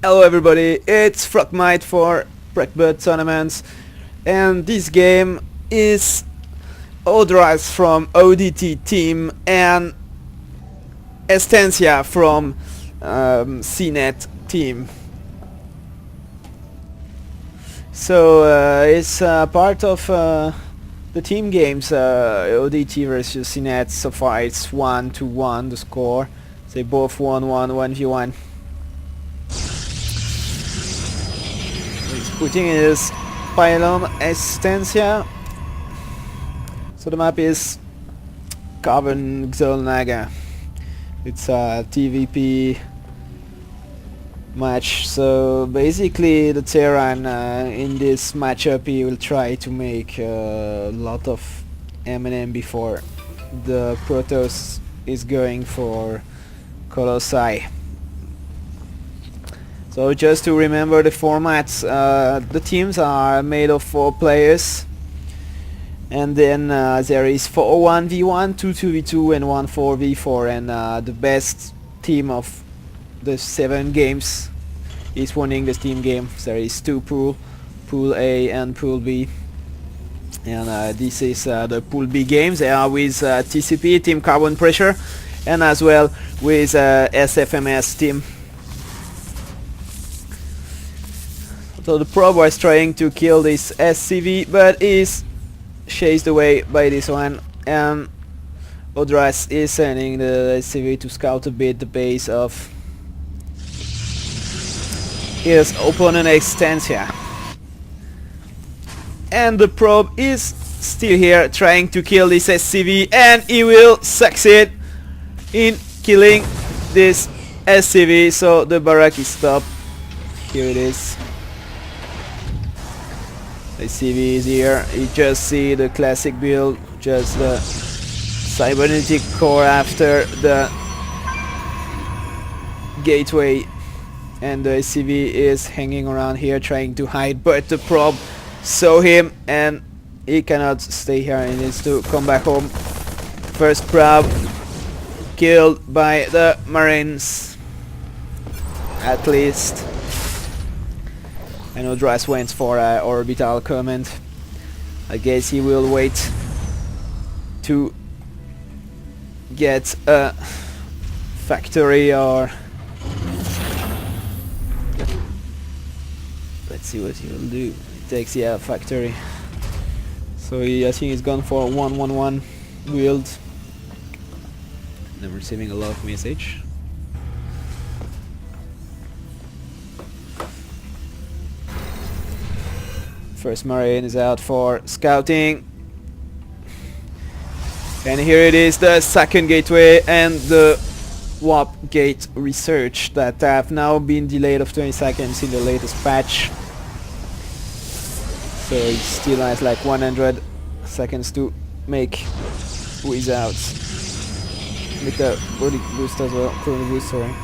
Hello everybody, it's PRACBUD for PRACBUD tournaments, and this game is Odras from ODT team and Estancia from CNET team. So it's part of the team games, ODT versus CNET. So far it's 1-1 the score. They both won 1v1. He's putting his pylon Estancia. So the map is Carbon Xolnaga. It's a TVP match, so basically the Terran in this matchup, he will try to make a lot of M&M before the Protoss is going for Colossi. So just to remember the formats, the teams are made of 4 players, and then there is 4 1v1, 2 2v2 and 1 4v4, and the best team of the 7 games is winning the team game. There is 2 Pool A and Pool B, and this is the Pool B games. They are with TCP, Team Carbon Pressure, and as well with SFMS team. So the probe was trying to kill this SCV, but is chased away by this one, and Odras is sending the SCV to scout a bit the base of his opponent Estancia. And the probe is still here trying to kill this SCV, and he will succeed in killing this SCV, so the barrack is stopped. Here it is. SCV is here. You just see the classic build, just the cybernetic core after the gateway, and the SCV is hanging around here trying to hide, but the probe saw him and he cannot stay here. He needs to come back home. First probe killed by the Marines, at least. And Odras went for orbital command. I guess he will wait to get a factory, or let's see what he will do. He takes the factory. So I think he's gone for 1-1-1 build. And I'm receiving a lot of message. First Marine is out for scouting, and here it is, the second gateway and the warp gate research that have now been delayed of 20 seconds in the latest patch. So it still has like 100 seconds to make without, with the body boost as well, chrono boost, sorry.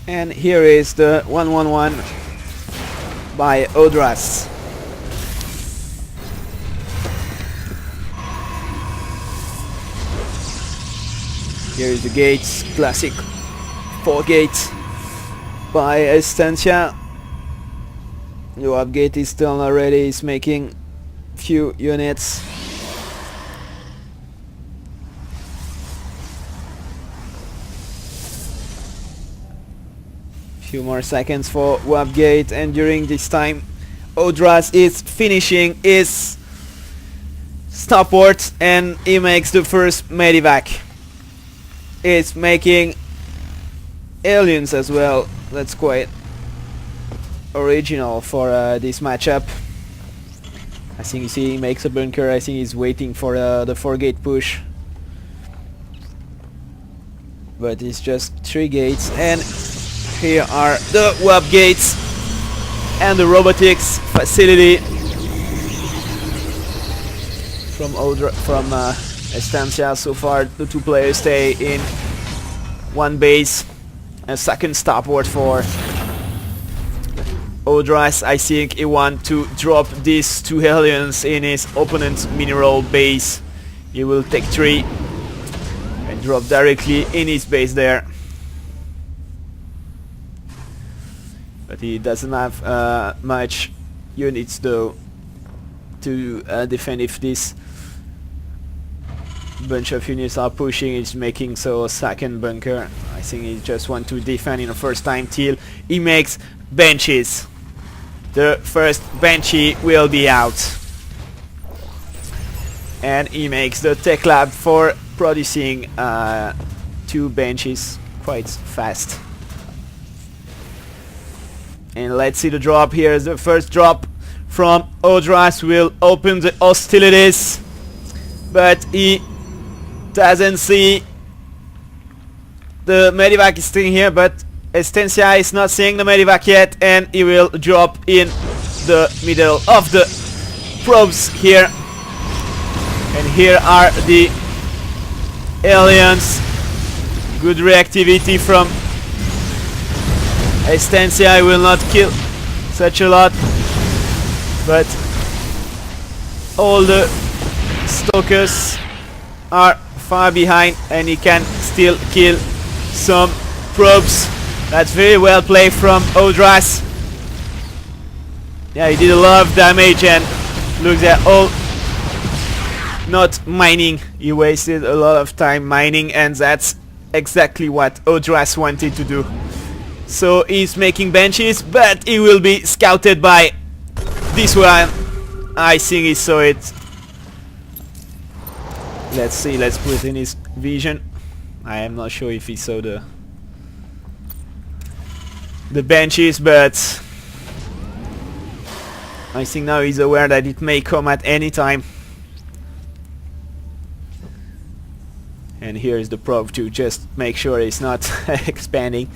And here is the 1-1-1 by Odras. Here is the gates, classic 4 gates by Estancia. The warp gate is still not ready, it's making few units. Few more seconds for warp gate, and during this time Odras is finishing his stopwatch and he makes the first medivac. It's making aliens as well. That's quite original for this matchup. I think you see he makes a bunker. I think he's waiting for the 4-gate push, but it's just 3 gates, and here are the warp gates and the robotics facility from Estancia. So far the 2 players stay in 1 base. A second stopwatch for Odras. I think he wants to drop these 2 aliens in his opponent's mineral base. He will take 3. drop directly in his base there. But he doesn't have much units though to defend if this bunch of units are pushing. He's making so a second bunker. I think he just wants to defend in the first time till he makes benches. The first benchy will be out. And he makes the tech lab for producing 2 benches quite fast. And let's see the drop. Here's the first drop from Odras. Will open the hostilities, but he doesn't see the medivac is still here, but Estancia is not seeing the medivac yet, and he will drop in the middle of the probes here. And here are the aliens. Good reactivity from Estancia. I will not kill such a lot, but all the stalkers are far behind and he can still kill some probes. That's very well played from Odras. Yeah, he did a lot of damage, and look at all not mining. He wasted a lot of time mining, and that's exactly what Odras wanted to do. So he's making benches, but he will be scouted by this one. I think he saw it. Let's see, let's put in his vision. I am not sure if he saw the benches, but I think now he's aware that it may come at any time. And here is the probe to just make sure it's not expanding.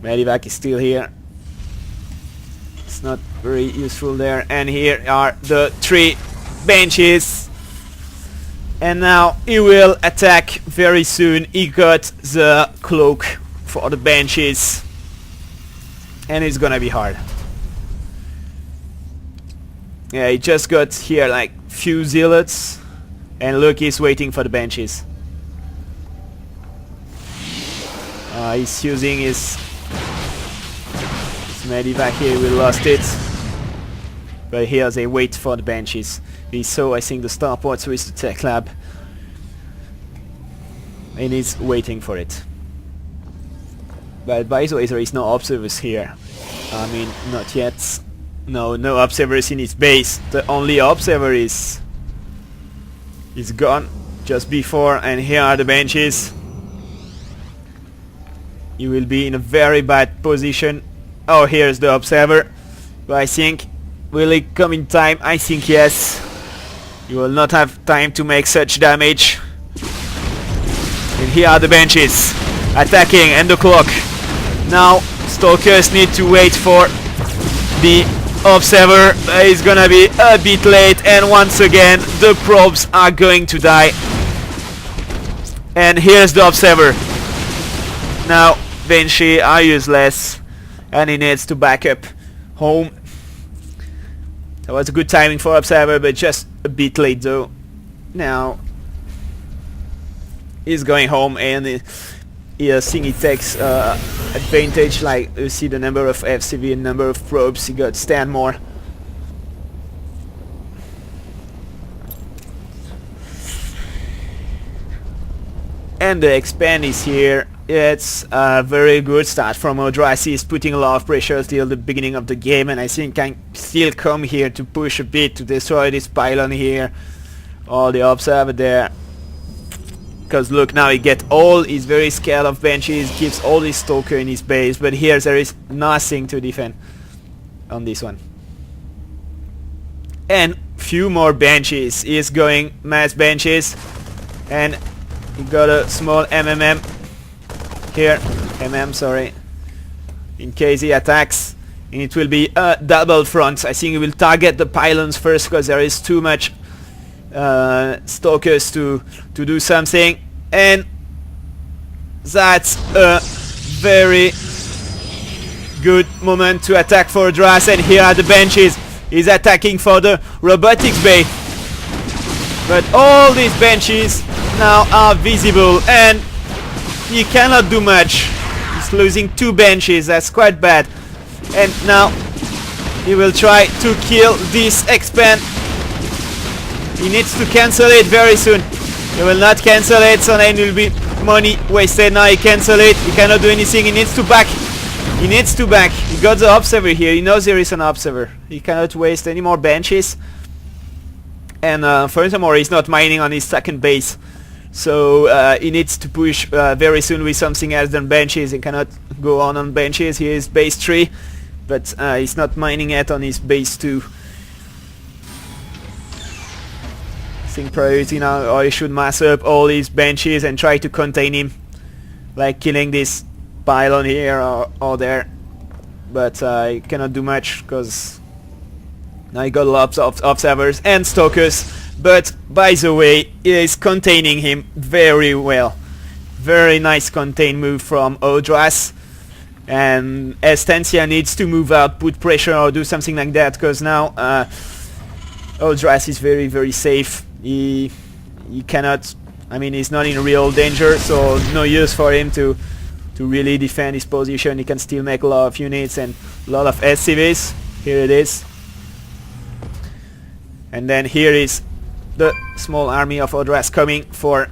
Medivac is still here. It's not very useful there. And here are the 3 benches. And now he will attack very soon. He got the cloak for the benches, and it's gonna be hard. Yeah, he just got here like few zealots, and look, he's waiting for the benches. He's using his medivac here. We lost it, but here they wait for the benches. He saw, I think, the starports with the tech lab, and he's waiting for it. But by the way, there is no observers here. I mean, not yet. No observers in his base. The only observer is gone just before, and here are the benches. He will be in a very bad position. Oh, here's the observer. But I think, will he come in time? I think yes. You will not have time to make such damage. And here are the benches attacking, and the clock. Now stalkers need to wait for the observer. It's gonna be a bit late, and once again the probes are going to die. And here's the observer. Now Banshee are useless, and he needs to back up home. That was a good timing for observer, but just a bit late though. Now he's going home, and I think he takes advantage. Like you see the number of FCV and number of probes, he got 10 more. And the expand is here. It's a very good start from Odras. He's putting a lot of pressure till the beginning of the game, and I think can still come here to push a bit to destroy this pylon here. All the observer there. Because look, now he get all, he's very scared of benches, keeps all his stalker in his base, but here there is nothing to defend on this one. And few more benches. He's going mass benches, and he got a small MMM here, sorry, in case he attacks, and it will be a double front. I think he will target the pylons first because there is too much stalkers to do something, and that's a very good moment to attack for Odras. And here are the benches. He's attacking for the robotics bay, but all these benches now are visible, and he cannot do much. He's losing 2 benches, that's quite bad. And now he will try to kill this expand. He needs to cancel it very soon. He will not cancel it, so then it will be money wasted. Now he cancel it, he cannot do anything, he needs to back. He needs to back. He got the observer here, he knows there is an observer. He cannot waste any more benches. And furthermore, he's not mining on his second base. So he needs to push very soon with something else than benches. He cannot go on benches. He is base 3, but he's not mining yet on his base 2. I think priority now, or he should mass up all his benches and try to contain him, like killing this pylon here or there. But he cannot do much because now he got lots of observers and stalkers. But by the way, he is containing him very well. Very nice contain move from Odras. And Estancia needs to move out, put pressure or do something like that, because now Odras is very, very safe. He cannot, I mean, he's not in real danger, so no use for him to really defend his position. He can still make a lot of units and a lot of SCVs. Here it is. And then here is the small army of Odras coming for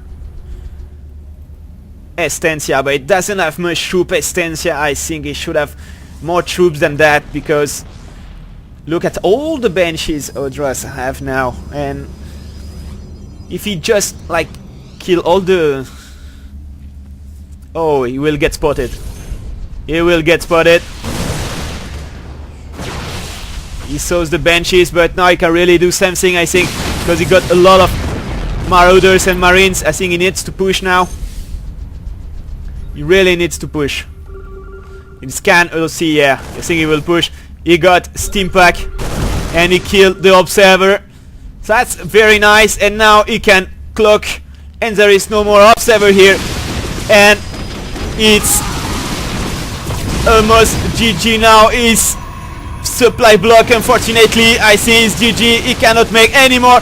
Estancia, but it doesn't have much troop. Estancia, I think it should have more troops than that, because look at all the benches Odras have now, and if he just like kill all the... Oh, he will get spotted. He will get spotted. He saws the benches, but now he can really do something, I think, because he got a lot of marauders and marines. I think he needs to push now. He really needs to push. In scan, we'll see, yeah, I think he will push. He got steam pack and he killed the observer. So that's very nice, and now he can clock and there is no more observer here, and it's almost GG now. His supply block, unfortunately, I see is GG. He cannot make any more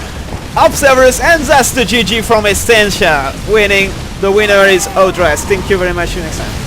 observers, and that's the GG from Estancia winning. The winner is Odras. Thank you very much. See you next time.